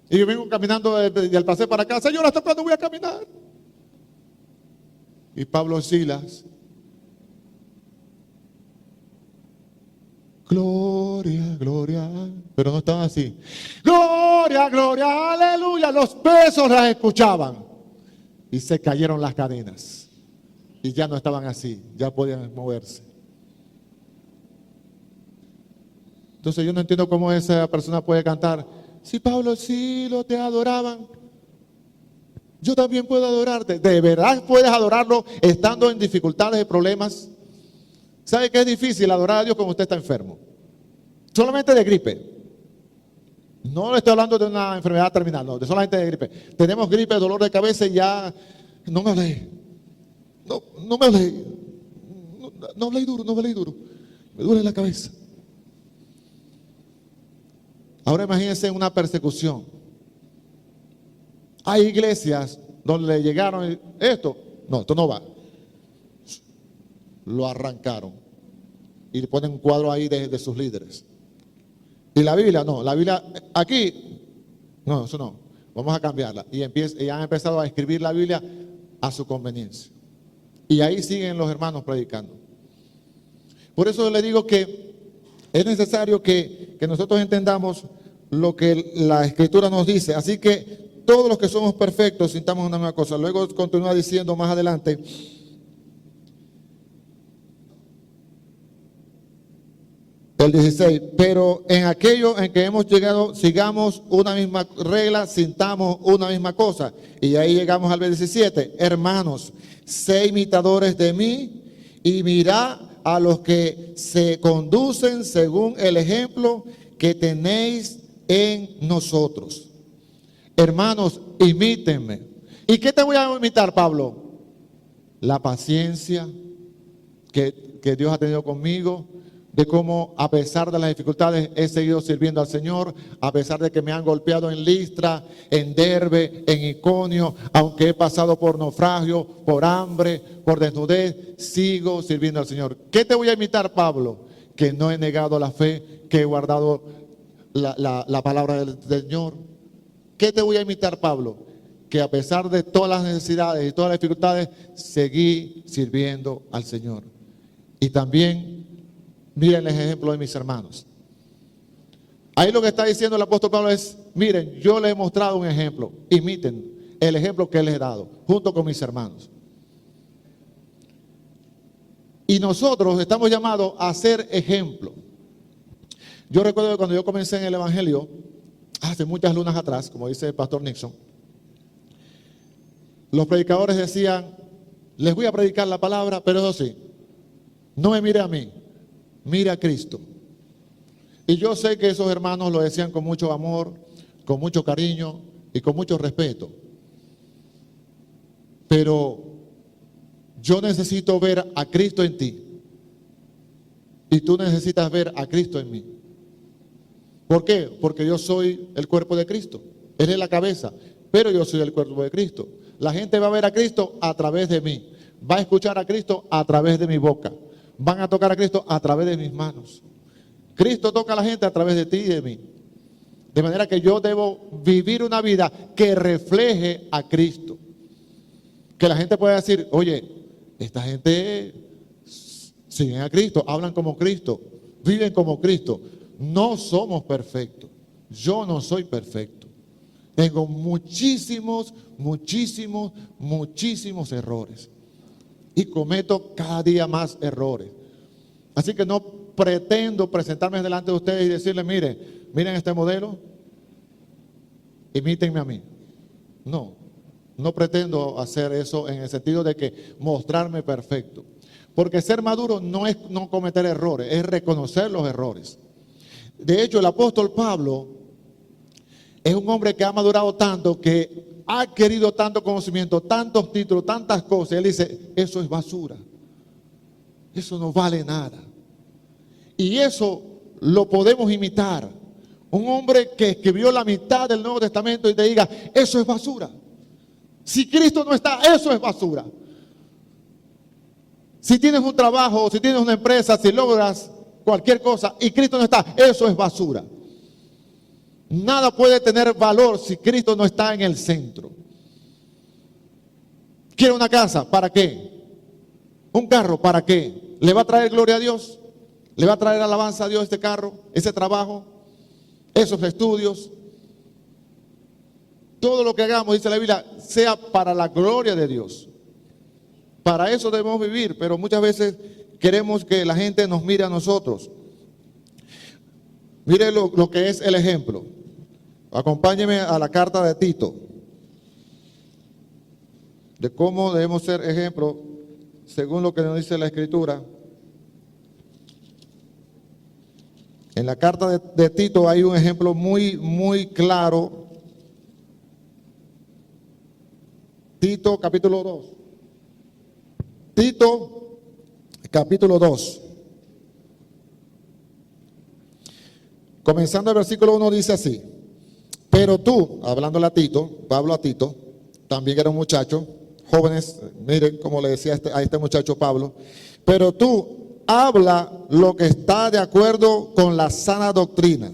[SPEAKER 1] Y yo vengo caminando del paseo para acá. Señor, ¿hasta cuándo voy a caminar? Y Pablo y Silas. Gloria, gloria. Pero no estaban así. Gloria, gloria, aleluya. Los pesos las escuchaban. Y se cayeron las cadenas. Y ya no estaban así. Ya podían moverse. Entonces yo no entiendo cómo esa persona puede cantar. Si Pablo, sí, lo te adoraban. Yo también puedo adorarte. ¿De verdad puedes adorarlo estando en dificultades y problemas? ¿Sabe que es difícil adorar a Dios cuando usted está enfermo? Solamente de gripe. No le estoy hablando de una enfermedad terminal, no, de solamente de gripe. Tenemos gripe, dolor de cabeza y ya no me hablé. No me hablé. No hablé duro, no hablé duro. Me duele la cabeza. Ahora imagínense una persecución. Hay iglesias donde le llegaron esto no va. Lo arrancaron y le ponen un cuadro ahí de sus líderes. Y la Biblia, no, la Biblia aquí, no, eso no, vamos a cambiarla. Y han empezado a escribir la Biblia a su conveniencia. Y ahí siguen los hermanos predicando. Por eso le digo que es necesario que nosotros entendamos lo que la Escritura nos dice. Así que todos los que somos perfectos sintamos una misma cosa. Luego continúa diciendo más adelante. El 16, pero en aquello en que hemos llegado, sigamos una misma regla, sintamos una misma cosa. Y ahí llegamos al 17. Hermanos, sé imitadores de mí y mirad a los que se conducen según el ejemplo que tenéis en nosotros. Hermanos, imítenme. ¿Y qué te voy a imitar, Pablo? La paciencia que Dios ha tenido conmigo, de cómo a pesar de las dificultades he seguido sirviendo al Señor, a pesar de que me han golpeado en Listra, en Derbe, en Iconio, aunque he pasado por naufragio, por hambre, por desnudez, sigo sirviendo al Señor. ¿Qué te voy a imitar, Pablo? Que no he negado la fe, que he guardado la palabra del Señor. ¿Qué te voy a imitar, Pablo? Que a pesar de todas las necesidades y todas las dificultades, seguí sirviendo al Señor. Y también miren el ejemplo de mis hermanos. Ahí lo que está diciendo el apóstol Pablo es, miren, yo les he mostrado un ejemplo, imiten el ejemplo que les he dado, junto con mis hermanos. Y nosotros estamos llamados a ser ejemplo. Yo recuerdo que cuando yo comencé en el Evangelio, hace muchas lunas atrás, como dice el pastor Nixon, los predicadores decían, les voy a predicar la palabra, pero eso sí, no me mire a mí, mire a Cristo. Y yo sé que esos hermanos lo decían con mucho amor, con mucho cariño y con mucho respeto. Pero yo necesito ver a Cristo en ti. Y tú necesitas ver a Cristo en mí. ¿Por qué? Porque yo soy el cuerpo de Cristo. Él es la cabeza, pero yo soy el cuerpo de Cristo. La gente va a ver a Cristo a través de mí. Va a escuchar a Cristo a través de mi boca. van a tocar a Cristo a través de mis manos. Cristo toca a la gente a través de ti y de mí. De manera que yo debo vivir una vida que refleje a Cristo. Que la gente pueda decir, oye, esta gente siguen a Cristo, hablan como Cristo, viven como Cristo. No somos perfectos. Yo no soy perfecto. Tengo muchísimos errores. Y cometo cada día más errores. Así que no pretendo presentarme delante de ustedes y decirles, miren este modelo, imítenme a mí. No pretendo hacer eso en el sentido de que mostrarme perfecto. Porque ser maduro no es no cometer errores, es reconocer los errores. De hecho, el apóstol Pablo es un hombre que ha madurado tanto, que ha querido tanto conocimiento, tantos títulos, tantas cosas. Él dice, eso es basura. Eso no vale nada. Y eso lo podemos imitar. Un hombre que escribió la mitad del Nuevo Testamento y te diga, eso es basura. Si Cristo no está, eso es basura. Si tienes un trabajo, si tienes una empresa, si logras cualquier cosa y Cristo no está, eso es basura. Nada puede tener valor si Cristo no está en el centro. ¿Quiere una casa? ¿Para qué? ¿Un carro? ¿Para qué? ¿Le va a traer gloria a Dios? ¿Le va a traer alabanza a Dios este carro, ese trabajo, esos estudios? Todo lo que hagamos, dice la Biblia, sea para la gloria de Dios. Para eso debemos vivir, pero muchas veces queremos que la gente nos mire a nosotros. Mire lo que es el ejemplo. Acompáñeme a la carta de Tito, de cómo debemos ser ejemplo según lo que nos dice la Escritura. En la carta de Tito hay un ejemplo muy claro. Tito capítulo 2. Tito capítulo 2. Comenzando el versículo 1 dice así. Pero tú, hablándole a Tito, Pablo a Tito, también era un muchacho, jóvenes, miren cómo le decía a este muchacho Pablo, pero tú habla lo que está de acuerdo con la sana doctrina,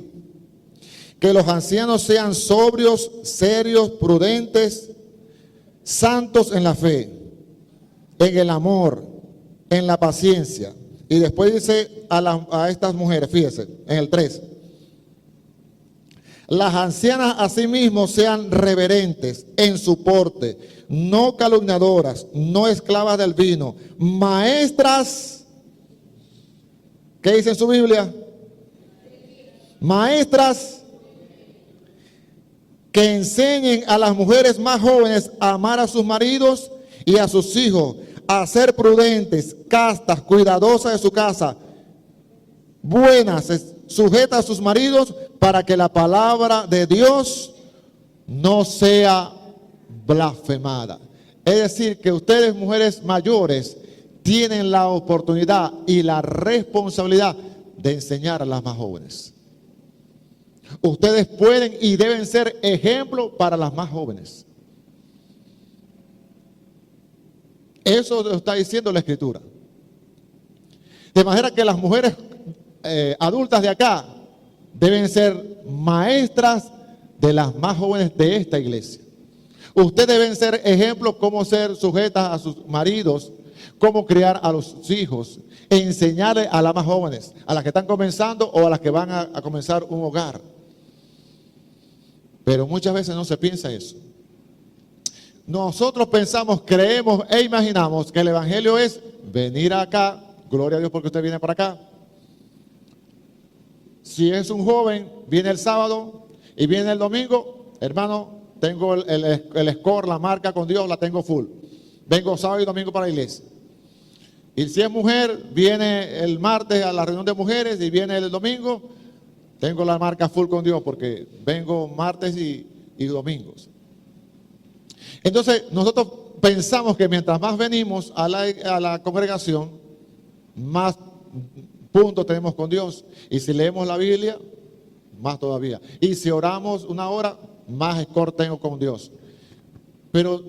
[SPEAKER 1] que los ancianos sean sobrios, serios, prudentes, santos en la fe, en el amor, en la paciencia. Y después dice a estas mujeres, fíjense, en el 3. Las ancianas asimismo sean reverentes en su porte, no calumniadoras, no esclavas del vino, maestras, ¿qué dice en su Biblia? Maestras que enseñen a las mujeres más jóvenes a amar a sus maridos y a sus hijos, a ser prudentes, castas, cuidadosas de su casa, buenas, sujetas a sus maridos, para que la palabra de Dios no sea blasfemada. Es decir, que ustedes, mujeres mayores, tienen la oportunidad y la responsabilidad de enseñar a las más jóvenes. Ustedes pueden y deben ser ejemplo para las más jóvenes. Eso lo está diciendo la Escritura. De manera que las mujeres adultas de acá deben ser maestras de las más jóvenes de esta iglesia. Ustedes deben ser ejemplos cómo ser sujetas a sus maridos, cómo criar a los hijos, enseñarle a las más jóvenes, a las que están comenzando o a las que van a comenzar un hogar. Pero muchas veces no se piensa eso. Nosotros pensamos, creemos e imaginamos que el evangelio es venir acá, gloria a Dios porque usted viene para acá. Si es un joven, viene el sábado y viene el domingo, hermano, tengo el score, la marca con Dios, la tengo full. Vengo sábado y domingo para la iglesia. Y si es mujer, viene el martes a la reunión de mujeres y viene el domingo, tengo la marca full con Dios porque vengo martes y domingos. Entonces, nosotros pensamos que mientras más venimos a la congregación, más puntos tenemos con Dios. Y si leemos la Biblia, más todavía. Y si oramos una hora, más score tengo con Dios. Pero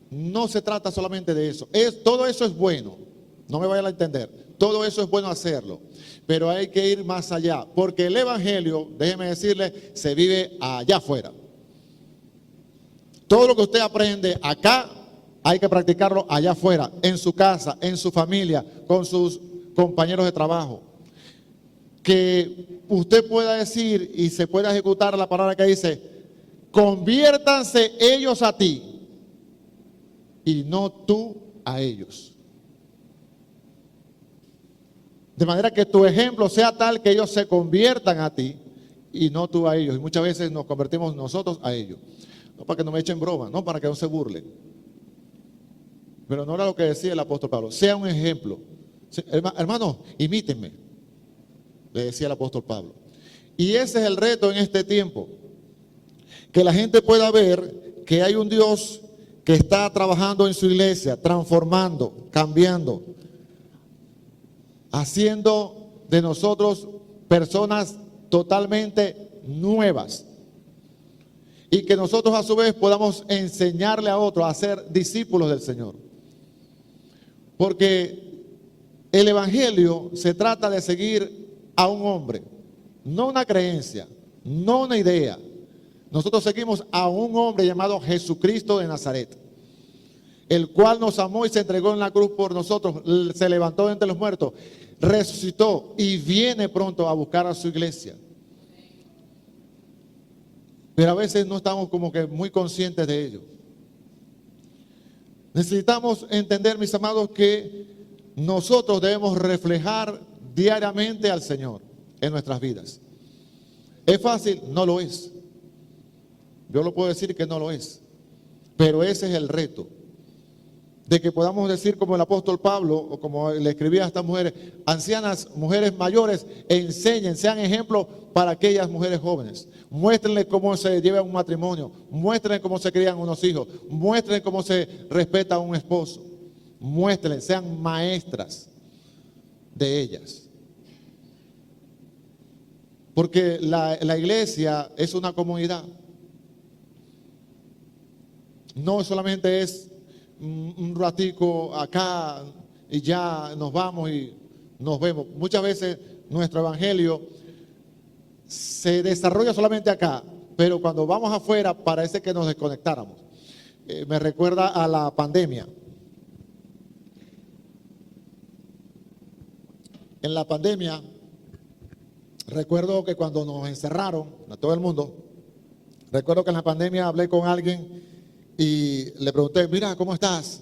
[SPEAKER 1] no se trata solamente de eso. Todo eso es bueno. No me vayan a entender. Todo eso es bueno hacerlo, pero hay que ir más allá, porque el evangelio, déjeme decirle, se vive allá afuera. Todo lo que usted aprende acá, hay que practicarlo allá afuera, en su casa, en su familia, con sus compañeros de trabajo. Que usted pueda decir y se pueda ejecutar la palabra que dice, conviértanse ellos a ti y no tú a ellos. De manera que tu ejemplo sea tal que ellos se conviertan a ti y no tú a ellos. Y muchas veces nos convertimos nosotros a ellos. No para que no me echen broma, no para que no se burlen. Pero no era lo que decía el apóstol Pablo. Sea un ejemplo. Hermano, imítenme, le decía el apóstol Pablo. Y ese es el reto en este tiempo. Que la gente pueda ver que hay un Dios que está trabajando en su iglesia, transformando, cambiando, haciendo de nosotros personas totalmente nuevas. Y que nosotros a su vez podamos enseñarle a otros a ser discípulos del Señor. Porque el evangelio se trata de seguir a un hombre, no una creencia, no una idea. Nosotros seguimos a un hombre llamado Jesucristo de Nazaret, el cual nos amó y se entregó en la cruz por nosotros, se levantó de entre los muertos, resucitó y viene pronto a buscar a su iglesia. Pero a veces no estamos como que muy conscientes de ello. Necesitamos entender, mis amados, que nosotros debemos reflejar diariamente al Señor en nuestras vidas. ¿Es fácil? No lo es. Yo lo puedo decir que no lo es. Pero ese es el reto. De que podamos decir como el apóstol Pablo, o como le escribía a estas mujeres, ancianas, mujeres mayores, enseñen, sean ejemplos para aquellas mujeres jóvenes. Muéstrenle cómo se lleva un matrimonio, muéstrenle cómo se crían unos hijos, muéstrenle cómo se respeta a un esposo. Muéstrenle, sean maestras de ellas. Porque la iglesia es una comunidad. No solamente es un ratico acá y ya nos vamos y nos vemos. Muchas veces nuestro evangelio se desarrolla solamente acá, pero cuando vamos afuera parece que nos desconectáramos. Me recuerda a la pandemia. En la pandemia, recuerdo que cuando nos encerraron a todo el mundo, recuerdo que en la pandemia hablé con alguien y le pregunté, mira, ¿cómo estás?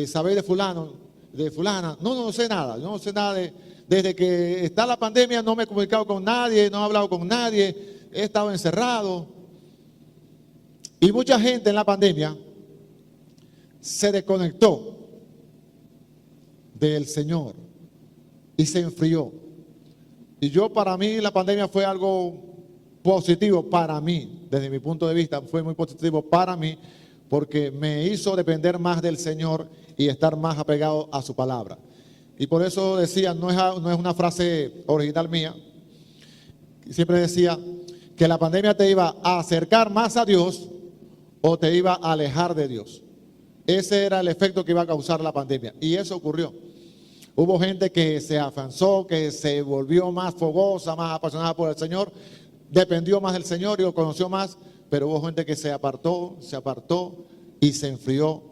[SPEAKER 1] ¿Sabéis de fulano, de fulana? No sé nada, yo no sé nada desde que está la pandemia no me he comunicado con nadie, no he hablado con nadie, he estado encerrado. Y mucha gente en la pandemia se desconectó del Señor y se enfrió. Y para mí la pandemia fue algo positivo para mí, desde mi punto de vista, fue muy positivo para mí, porque me hizo depender más del Señor y estar más apegado a su palabra. Y por eso decía, no es una frase original mía, siempre decía que la pandemia te iba a acercar más a Dios o te iba a alejar de Dios. Ese era el efecto que iba a causar la pandemia y eso ocurrió. Hubo gente que se afianzó, que se volvió más fogosa, más apasionada por el Señor, dependió más del Señor y lo conoció más, pero hubo gente que se apartó y se enfrió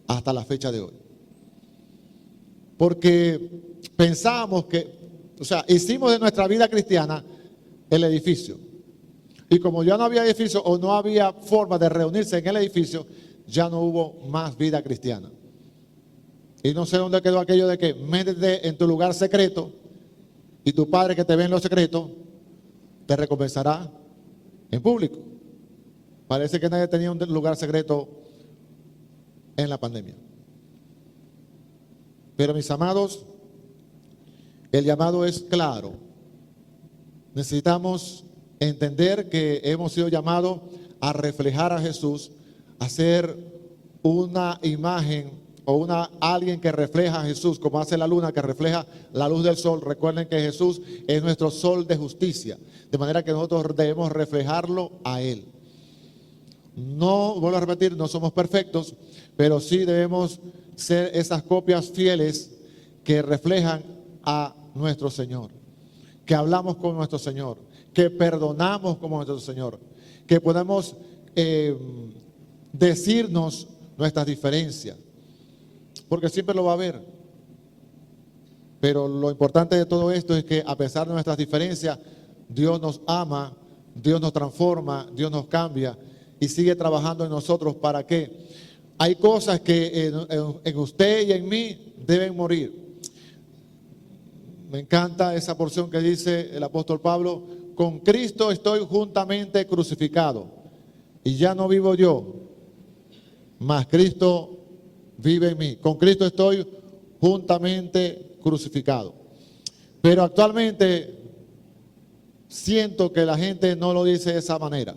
[SPEAKER 1] hasta la fecha de hoy. Porque pensábamos hicimos de nuestra vida cristiana el edificio. Y como ya no había edificio o no había forma de reunirse en el edificio, ya no hubo más vida cristiana. Y no sé dónde quedó aquello de que métete en tu lugar secreto y tu Padre que te ve en lo secreto te recompensará en público. Parece que nadie tenía un lugar secreto en la pandemia. Pero mis amados, el llamado es claro. Necesitamos entender que hemos sido llamados a reflejar a Jesús, a ser una imagen o alguien que refleja a Jesús, como hace la luna que refleja la luz del sol. Recuerden que Jesús es nuestro sol de justicia, de manera que nosotros debemos reflejarlo a Él. No, vuelvo a repetir, no somos perfectos, pero sí debemos ser esas copias fieles que reflejan a nuestro Señor, que hablamos con nuestro Señor, que perdonamos como nuestro Señor, que podemos decirnos nuestras diferencias, porque siempre lo va a haber. Pero lo importante de todo esto es que a pesar de nuestras diferencias, Dios nos ama, Dios nos transforma, Dios nos cambia y sigue trabajando en nosotros. ¿Para qué? Hay cosas que en usted y en mí deben morir. Me encanta esa porción que dice el apóstol Pablo: con Cristo estoy juntamente crucificado, y ya no vivo yo, mas Cristo vive en mí. Con Cristo estoy juntamente crucificado. Pero actualmente siento que la gente no lo dice de esa manera,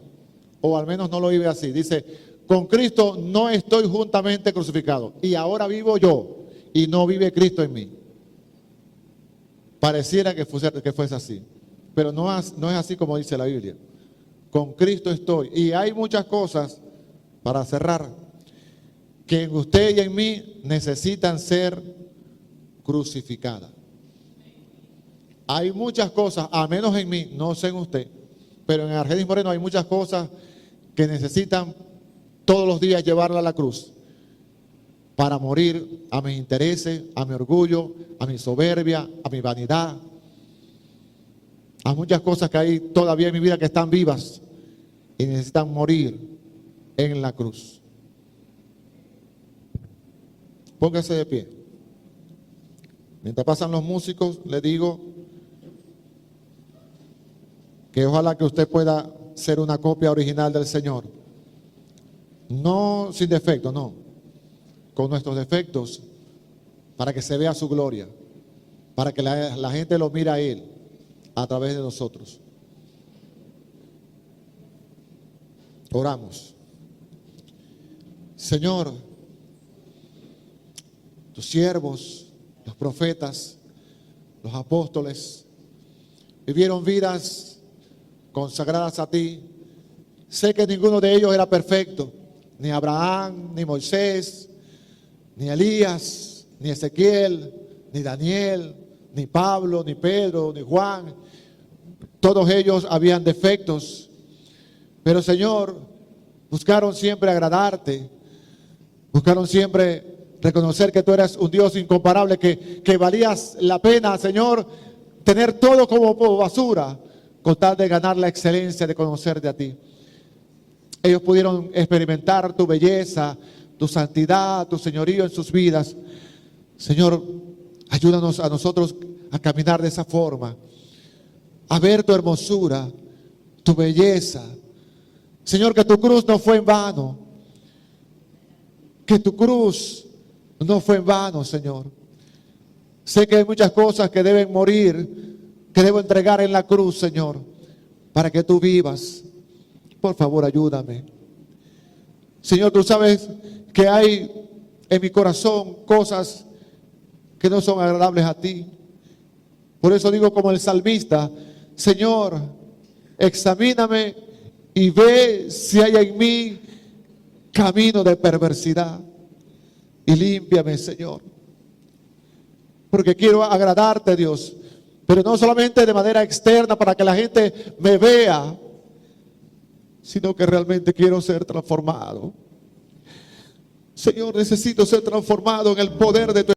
[SPEAKER 1] o al menos no lo vive así. Dice: con Cristo no estoy juntamente crucificado, y ahora vivo yo, y no vive Cristo en mí. Pareciera que fuese así, pero no es así como dice la Biblia. Con Cristo estoy. Y hay muchas cosas, para cerrar, que en usted y en mí necesitan ser crucificadas. Hay muchas cosas, a menos en mí, no sé en usted, pero en Argenis Moreno hay muchas cosas que necesitan todos los días llevarla a la cruz, para morir a mis intereses, a mi orgullo, a mi soberbia, a mi vanidad. Hay muchas cosas que hay todavía en mi vida que están vivas y necesitan morir en la cruz. Póngase de pie. Mientras pasan los músicos, le digo que ojalá que usted pueda ser una copia original del Señor. No sin defecto, no. Con nuestros defectos, para que se vea su gloria, para que la gente lo mire a Él a través de nosotros. Oramos. Señor, tus siervos, los profetas, los apóstoles, vivieron vidas consagradas a ti. Sé que ninguno de ellos era perfecto, ni Abraham, ni Moisés, ni Elías, ni Ezequiel, ni Daniel, ni Pablo, ni Pedro, ni Juan. Todos ellos habían defectos, pero Señor, buscaron siempre agradarte, buscaron siempre reconocer que tú eres un Dios incomparable, que valías la pena, Señor, tener todo como basura, con tal de ganar la excelencia de conocerte a ti. Ellos pudieron experimentar tu belleza, tu santidad, tu señorío en sus vidas. Señor, ayúdanos a nosotros a caminar de esa forma, a ver tu hermosura, tu belleza. Señor, que tu cruz no fue en vano, que tu cruz no fue en vano, Señor. Sé que hay muchas cosas que deben morir, que debo entregar en la cruz, Señor, para que tú vivas. Por favor, ayúdame. Señor, tú sabes que hay en mi corazón cosas que no son agradables a ti. Por eso digo como el salmista: Señor, examíname y ve si hay en mí camino de perversidad, y límpiame, Señor, porque quiero agradarte, Dios, pero no solamente de manera externa para que la gente me vea, sino que realmente quiero ser transformado. Señor, necesito ser transformado en el poder de tu